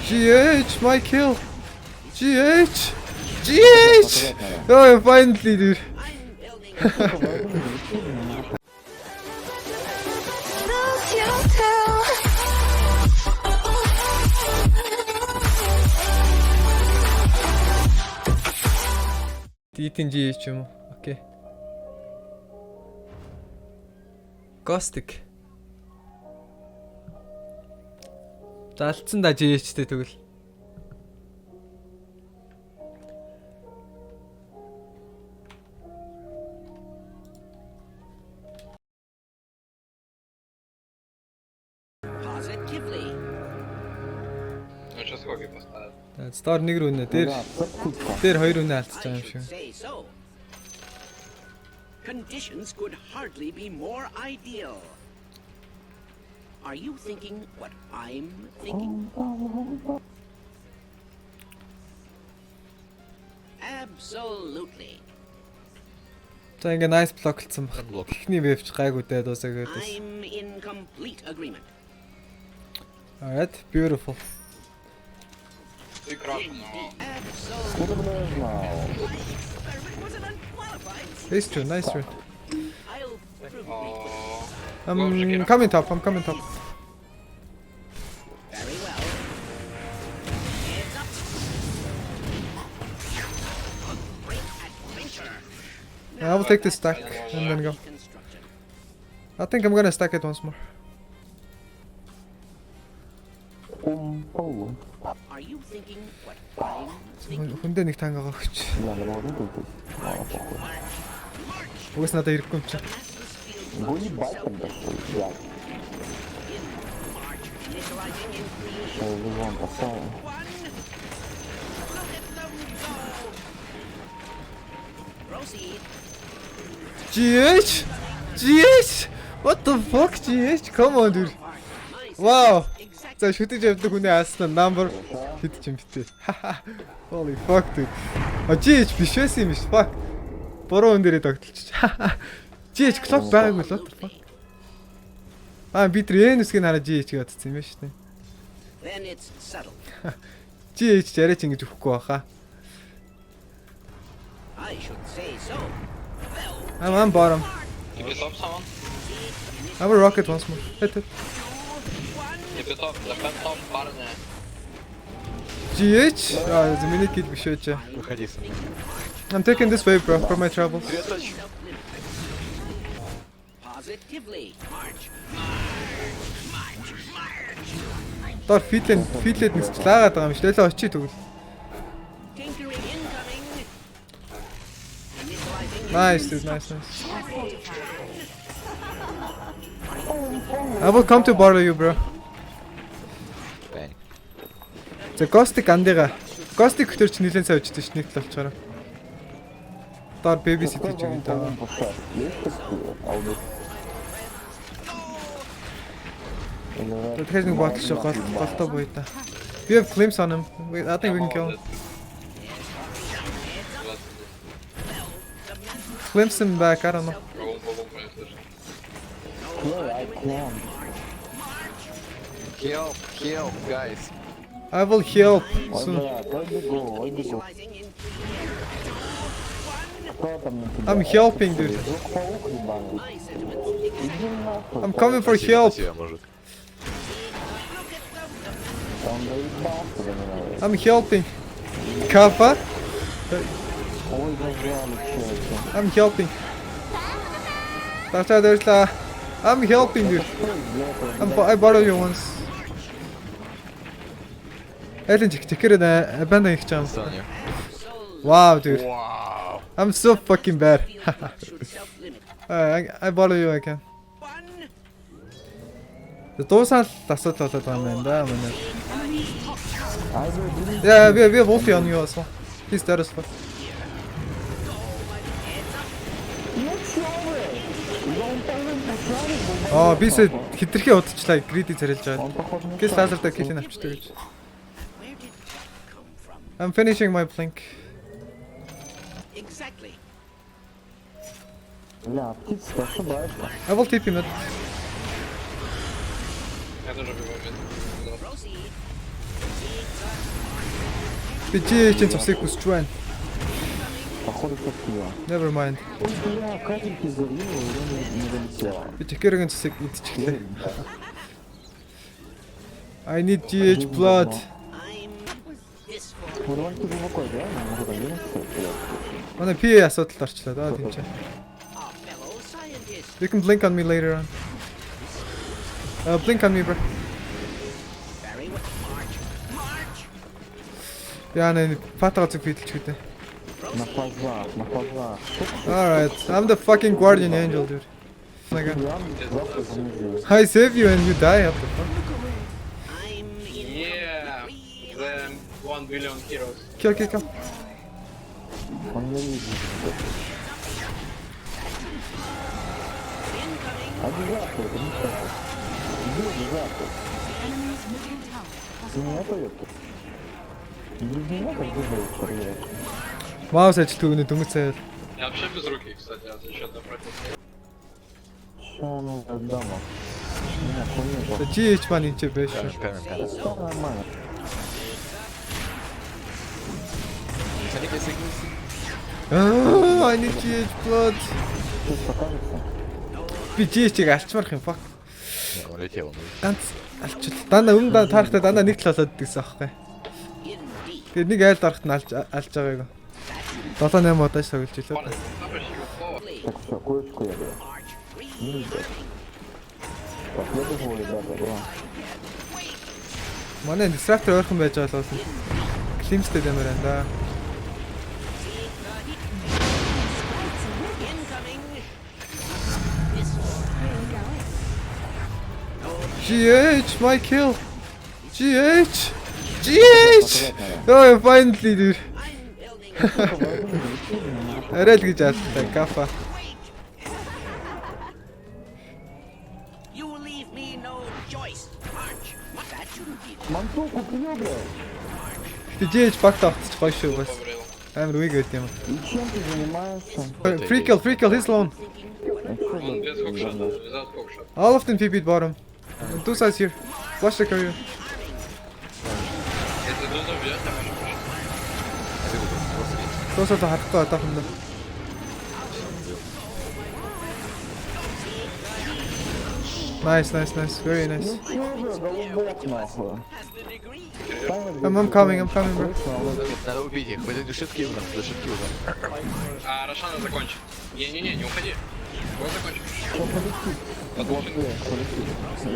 GH, my kill. GH. GH. Oh, finally, dude. Eating GH юм уу? Окей. Ghostic. Залцсан да GH-тэй тэгвэл. Positively. Сейчас хоги поставят. Стар нэг рүү нэ. Дээр хоёр үнэ алдчихж байгаа юм шиг. Say so. Conditions could hardly be more ideal. Are you thinking what I'm thinking? Absolutely. За ингээ nice блоклцсан баг. Техний вэвч гайгүй дээ дуусаа гэдэг. I'm in complete agreement. Alright, beautiful. Ты крашен, Nice turn, nice turn. I'll I'm coming top, I'm coming top. very well. Heads up. A great adventure. I will take this stack and then go. Construction. I think I'm gonna stack it once more. Are you thinking what I'm thinking? Хүндээ нэг тангаа өгч. Угс надад ирэхгүй юм чи. In March, initializing in 3, 1. Look at them go. Proceed. GH? GH? What the fuck GH? Come on dude. Wow. За шүтэж явдаг хүний ааснаа number хэд ч юм битээ. Holy fuck dude. GH биш байсан юм биш. Fuck. Буруу хүн дээрээ тогтолчих. GH clock байгаагүй л what the fuck. Би тэр энэсгийг хараа GH гэдсэн юм байна шүү дээ. Then it's settled. GH яриач ингэж өгөхгүй баха. I should say so. I'm bottom. If you top someone, I will rocket once more. Hit it. if you top, defend top, парня. GH? За миний кит биш үү чи. Выходи. I'm taking this wave bro for my travels. Positively. March. Дор фитлээд нэгч лаагаад байгаа юм шүү дээ. Лээ очиж тэгвэл. Tinkering incoming. Initializing. Nice dude, nice. I will come to borrow you bro. Bang. За Ghostic андыга. Ghostic хөтөр чи нилэн сая очиж нэг тал болчоороо. Дор baby city ч юм даа. Тэгэхээр нэг ботл шиг голтой буй та. We have glimpse on him. I think we can kill him. Glimpse him back, I don't know. Help, guys. I will help soon. Initializing in 3, 1. I'm helping dude. My sentiments. I'm coming for help. Спасибо, мужик. I'm helping. Kappa. I'm helping. I'm helping dude. I borrow you once. Элен чекерээ абанда их чам. Саня. Wow dude. Wow. I'm so fucking bad. Self-limit. I borrow you again. 1. Дуусаад асуудал болоод байгаа юм байна да манай. Yeah, we have ulti on you as well. Please let us fuck. Бис хитрхи удчлаа гриди царилж байгаа. Гэс лазертай килийг авчдаг гэж. Where did that come from? I'm finishing my blink. Exactly. I will TP mid. Я тоже бегу мид. Би GH-ийн цусыг хүсэж байна. Походу топ-2. Never mind. Бля, капельки залил, урона не долетело. Би Жекерийн цусыг идчихлээ. I need GH blood. I'm this for Урон ты глубоко, да? Может, один? Манай PA асуудалд орчлоо даа тийм ч. our fellow scientist. You can blink on me later on. Blink on me, bro. Very well. March. Яа нэ фатага зүг фидэлч гэдэг. На фазах, на фазах. Alright, I'm the fucking guardian angel, dude. Like, Я завтра замужу. I save you and you die. What the fuck? I'm in Yeah, the 1 billion heroes. Kill. Он не видит. Обязательно, это не так. Обязательно. Ты меня поёт? Без меня как бы проверять. Маус ажил төгнө дөнгөж цайвал. Я вообще без руки, кстати, а зачем на профессии? Ща ну отдам. Не, хуйня. GH маань энэ ч байж шүү. Всё нормально. I need GH blood. Сейчас покажется. Би GH-ийг алчмарх юм fuck. Улетел. Ганц алчил. Дандаа өмнө таарахтаа дандаа нэг тал болоод идэгсэн аахгүй. Тэгээд нэг айл дарахт нь алж байгаагүй. 7-8 удаа согилж илээ. Так, все, кое-что я беру. Ну, да. Так, я думаю, ребята, да. Манай дистрактор ойрхон байж байгаа бол климстэй дэмэр байна да. GH, my kill. GH. Oh, finally, dude. Арай л гэж алтай кафа. You leave me no choice. March. What that shouldn't be. Манту купил, бля. Тэ GH багт авчих гоё шүү бас. Амар үег өгд юм. И чем ты занимаешься? Free kill, he's alone. Он без хокшота, without хокшот. All of them TP'd bottom. Two sides here. Watch the career. Если Дузу бьет, я можу пошить. Closer to харахгүй одоохондоо. Nice. Very nice. Нахуй. I'm coming, bro. Надо убить их. Это шутки у нас, это шутки у нас. А, Рошана закончит. Не уходи. Вот закончим. Я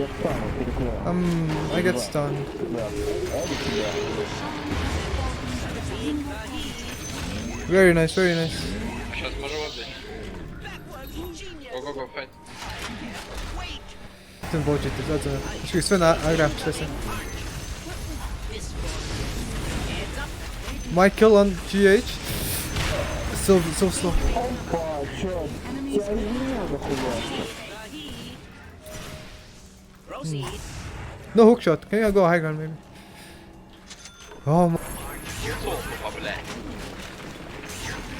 встану, перекрою. I get stunned. Very nice. Сейчас можу отдать. Go, fight. Tym wodzie, to za co? Jeśli Sven agra w czasem. My kill on GH. So slow. Опа, чё? Я изменил дохуя. Proceed. No hook shot. Can you go high ground maybe? Oh my. Солнце, блядь.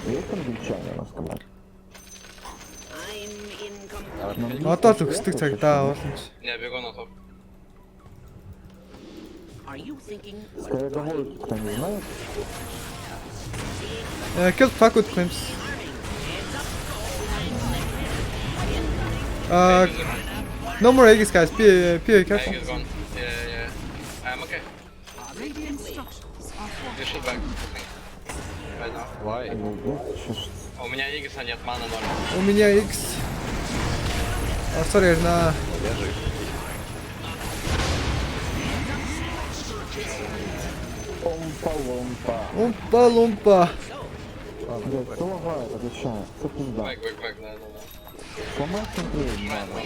Есть англичане, надо сказать. I'm in Одоо л өгсдөг цагдаа ууланч. Я бегу на топ. Are you thinking Скороговорки кто не знает? Killed fuck with claims. No more Aegis guys. Be careful. Egg is gone. Yeah. I'm okay. You should back. Right now. Why? Ну, вот, сейчас. У меня Игиса нет, мана ноль. У меня X. Sorry, на. Я жив. Помпа-ломпа. Умпа. Блядь, кто лагает, отвечаю. Что пизда? Бэк, да. Сломай смотреть, надо.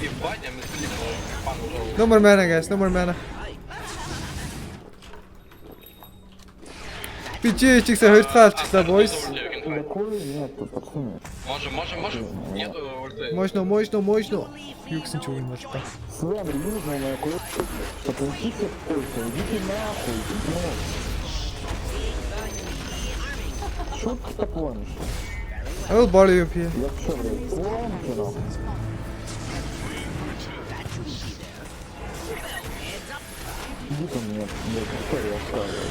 Ебать, я мыслил, пан уже. No more mana guys. No more mana. Би GH-ийг хоёр дахь алчлаа boys. Такое нет, пацаны. Можем. Нету ульты. Можно. Юу гэсэн ч үг юм бол та. Свен, южная моя кое-что. Что получится в Польше, идите нахуй. Шутка такое. I will borrow you here. Я что, блядь, помните нахуй? сидит он мне историю рассказывает.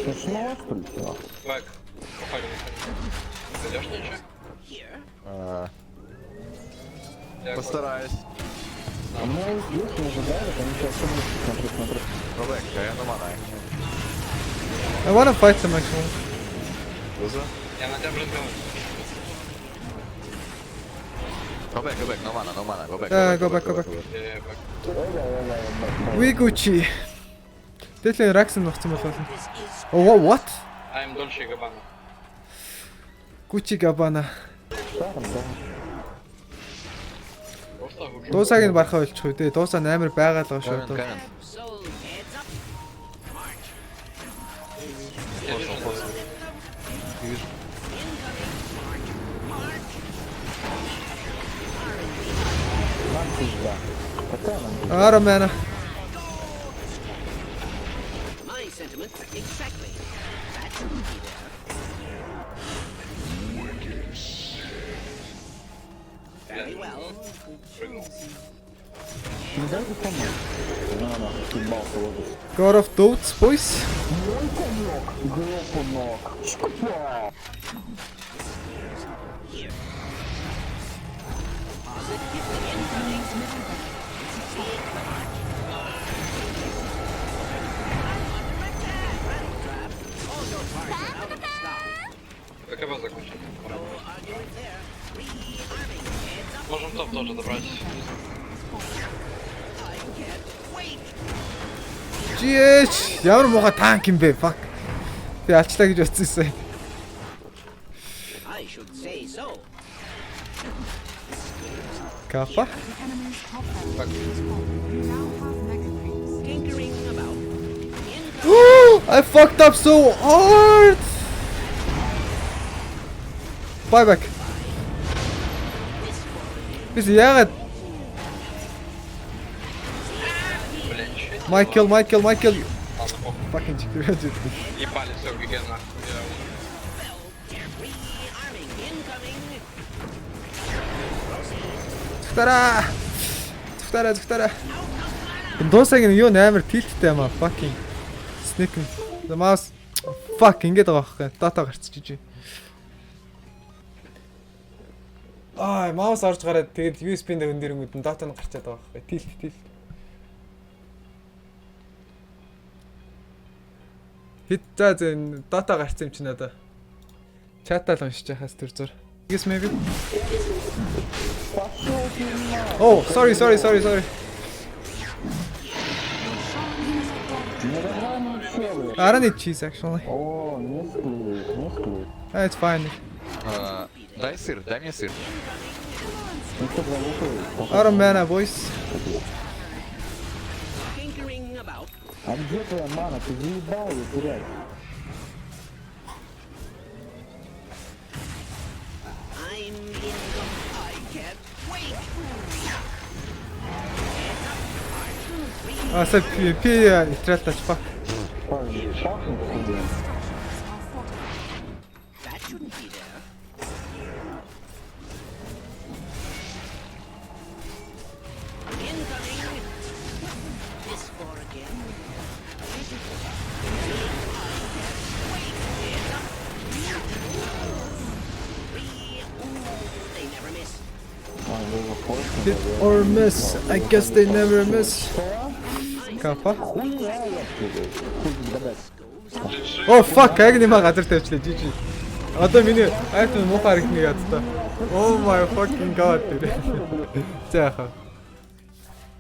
Ты снова что ли? Бэк. Уходи, зайдешь ничего? Постараюсь. А меня здесь не ожидают, они сейчас смотри. Бабек, я на мана. I wanna fight them actually. Луза? Я на тебя брызгал. Бабек, no mana. Бабек. Go back. Бэк. We Gucci. Тэтлэн Раксон нухсан болов. Oh what? I'm Dolce Gabbana. Gucci Gabbana. Шаром, да. Просто хуже. Дуусаг нь барахаа болчих үү те. Дуусаа 8 байгаад байгаа шүү. Канен. So, heads up. March. Я вижу, Вижу. Нам пизда. Какая нам пизда? Ара мана. My sentiments exactly. That shouldn't be there. Very well. прыгнул. Не дай бы помочь. На, съебался вот здесь. God of Doubts boys. Группу ног. Шкупа. ККБ закончил. Можем топ тоже добрать. GH. Ямар муухай танк юм бэ? Fuck. Би алчлаа гэж бодсон юм. I should say so. Капа. Tinkering about. I fucked up so hard. Bye back. Biz яагаад Бля, ничего. Майкл. Ладно, похуй. Fucking чекрёжит. Ебали все, ГГ нахуй. Rearming incoming. Зүгтараа. Дуусаг нь юу нээр тилттэй юм аа. Fucking snake. The mouse. Fuck ингэж байгаа байхгүй. Дата гарчихжээ. Маус орж гараад тэгээд USB-нд хөндөөрөнгүүд нь дата нь гарчаад байгаа байхгүй. Тил. Хит за дата гарсан юм чи надаа. Чатаал уншиж яхаас тэр зур. Yes maybe. Oh, sorry. I don't need cheese actually. О, не склеит. It's fine. Дай сыр, дай мне сыр. Ну что, залупай. Out of mana, boys. Tinkering about. А где твоя мана? Ты заебал ее терять. I'm in the. I can't wait. Асаа пи итралтач fuck. Пахнет тебе. That shouldn't be there. Incoming. This for again. They never miss. А, вы его поняли? Hit or miss. I guess they never miss. Капа. Хуйня, я тебе. Хуй дадать. Oh fuck, яг нэмаа газар тавьчлаа GG. Одоо миний айтм муухай харагдана яд та. Oh my fucking god. За яхаа.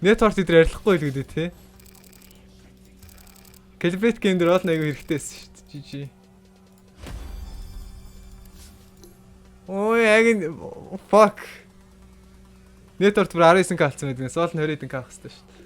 Network дээр арилахгүй л гэдэг тий. Calibrate game дээр бол айгүй хэрэгтэйсэн шүү дээ. GG. Ой яг fuck. Network бүр 19 калцсан байдгаас ол нь 20 калцсан шүү дээ.